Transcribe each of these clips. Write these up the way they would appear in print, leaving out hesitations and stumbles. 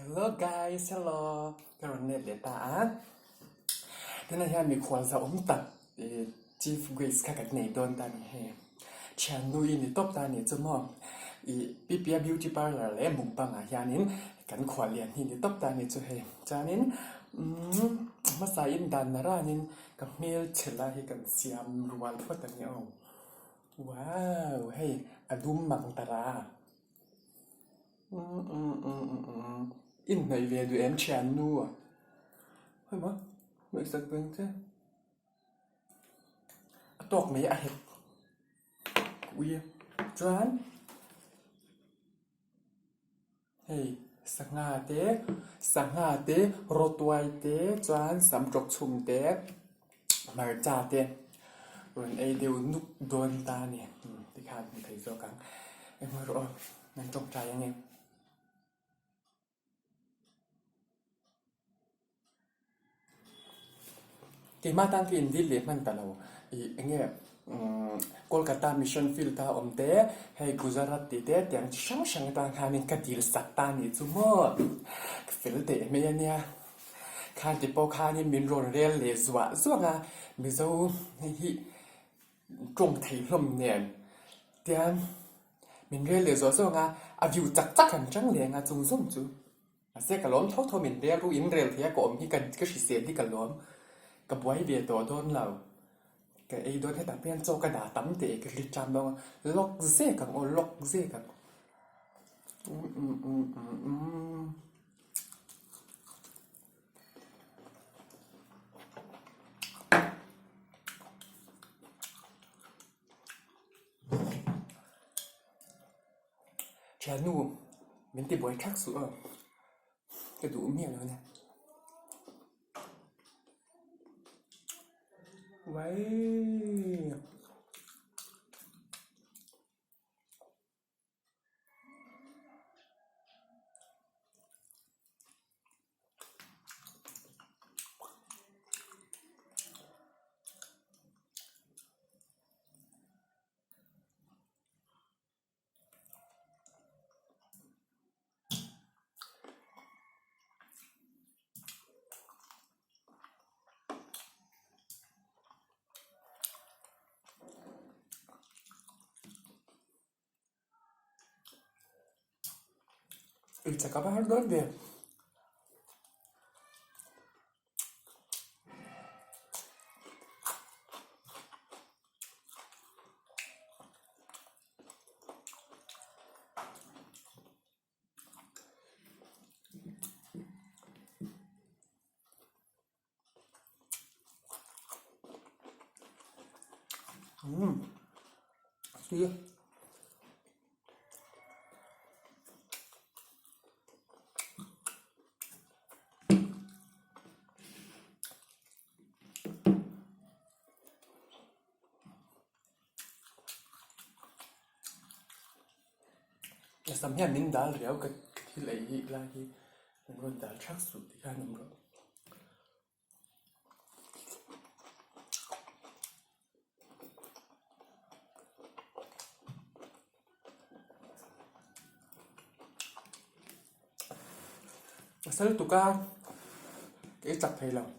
Hello guys, hello. Karonet leta. Tena ya mi kwal sa umta. Chief Grace kakat nei don ta ni he. Chan nui ni top ta ni chumo. Pipia beauty parlor le mukbang a yanin kan kwal lian hi ni top ta ni chu he. Chanin masa in dan na ranin ka mel chela hi kan siam rual thot ta ni au. Wow, hey, adum mang tara. In này về tụi em chán nu à? Hay mà? Mấy sắc bên thế? Tọc mấy ai hết? Ui, choán. Hey, sang ngà tế, rốt hoài tế, choán, sắm trọc chùm tế, mà cha tế. Rồi ấy đều nút đồn ta nè. Thì khá mình thấy rõ căng. Em nói rõ, nàng trọc trai anh em. Cái mà tăng cái in đi man talo nghe Kolkata Mission Field ta té hay Gujarat té tiếng sang ta khanin ka dil sakta ni chumo field te me ania khan ti po khanin min ron rel le zuanga mi zo hi trong thai hlom nen tian min rel le zuanga a view chak kan chang le nga chung zum chu a se ka lom thau min rel ru in rel thia ko mi kan ka shi se di ka lomกับไว้เบียตัวโดนเรากับไอ้โดนให้แต่เพี้ยนโจกระดาษตั้มเตะกับริจามเราล็อกเซ่กับโอล็อกเซ่กับแชนูมันติดบ่อยคักสุดกระดูกเมียแล้วเนี่ยไว้ It's a couple hard there. See? Sắm nhà mình đã léo cái lấy là cái mình đã chắc sụt thì khai nằm rồi. Sao tụi ca cái chặt hay lòng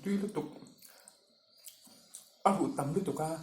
tuy lúc tục hụ tầm lúc tục ca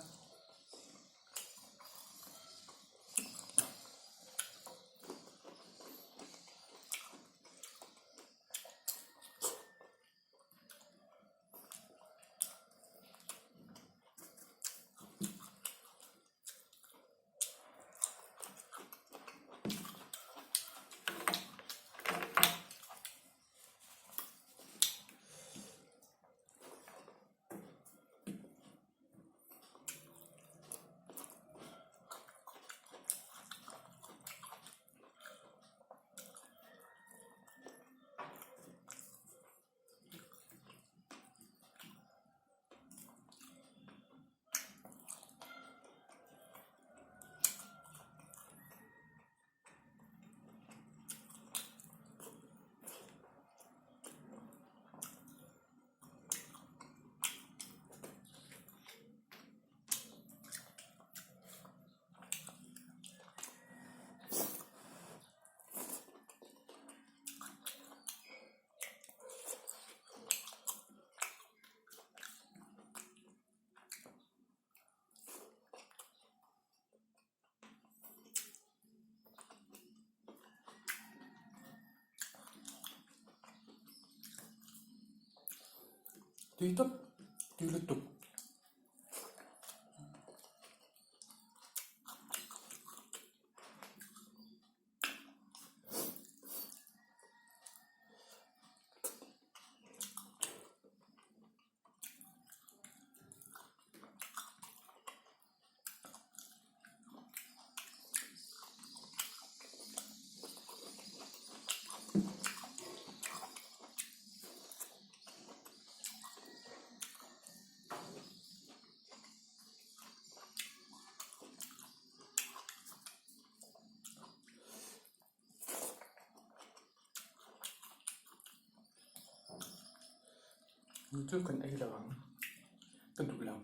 tuy tấp tuy lúc tục như trước cần ấy là bằng cần đủ lòng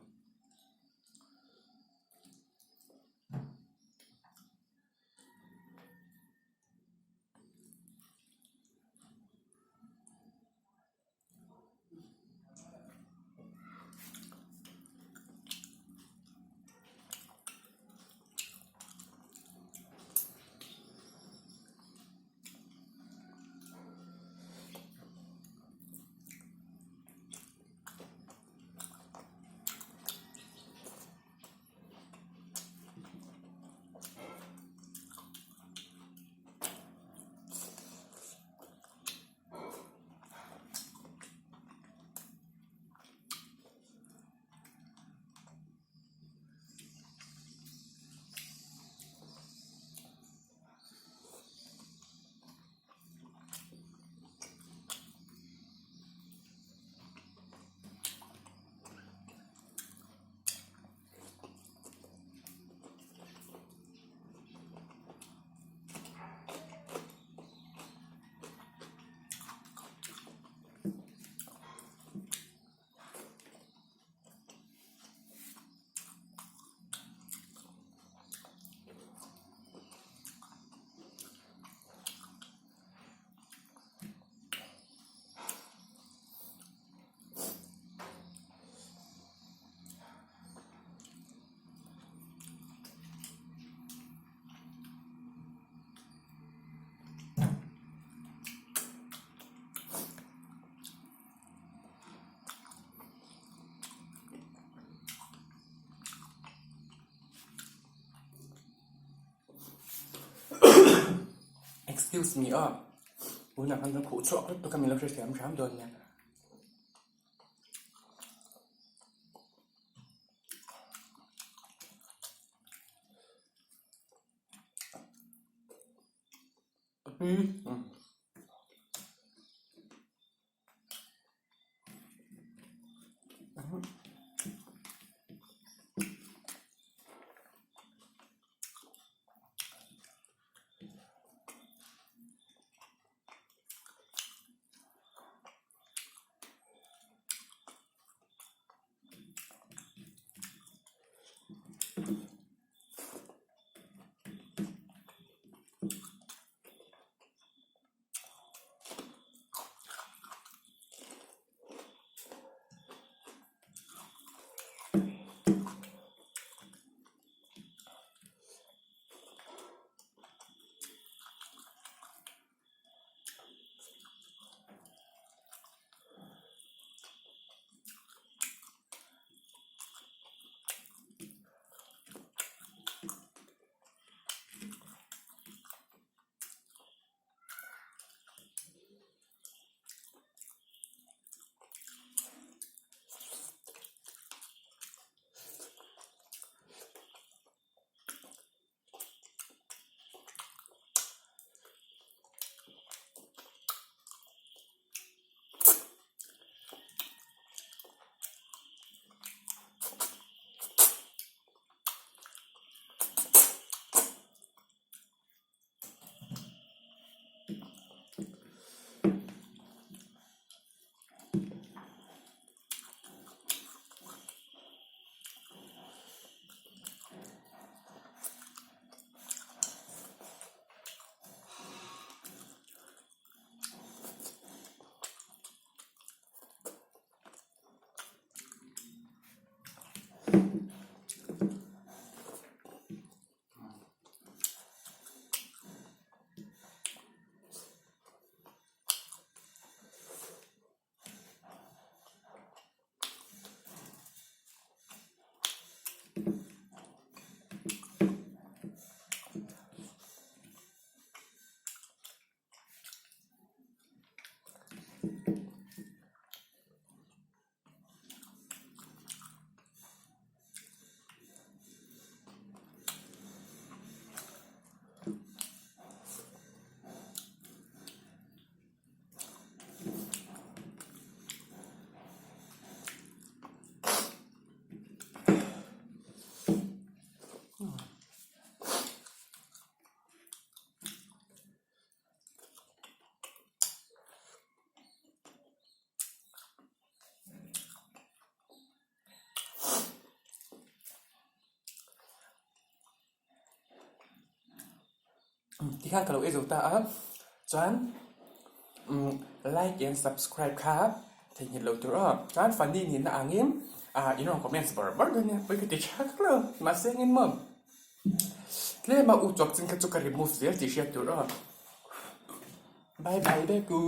excuse me bố nào ăn khổ trọ tôi cầm mình làm chuyện khám đồn nha ที่ข้างกับเราเอจูตาจานlike and subscribe ครับถ้าเห็นเราตัวจานฟันดีนี่นะอ่างยิ้มอินน้องคอมเมนต์บอร์บอร์กันเนี่ยไปกันติดชักเลยมาเสียงเงินมั่งเล่มาอุจจกจึงกระจุกกระริบมุสเสียติดเชียตัวบายบายเบกู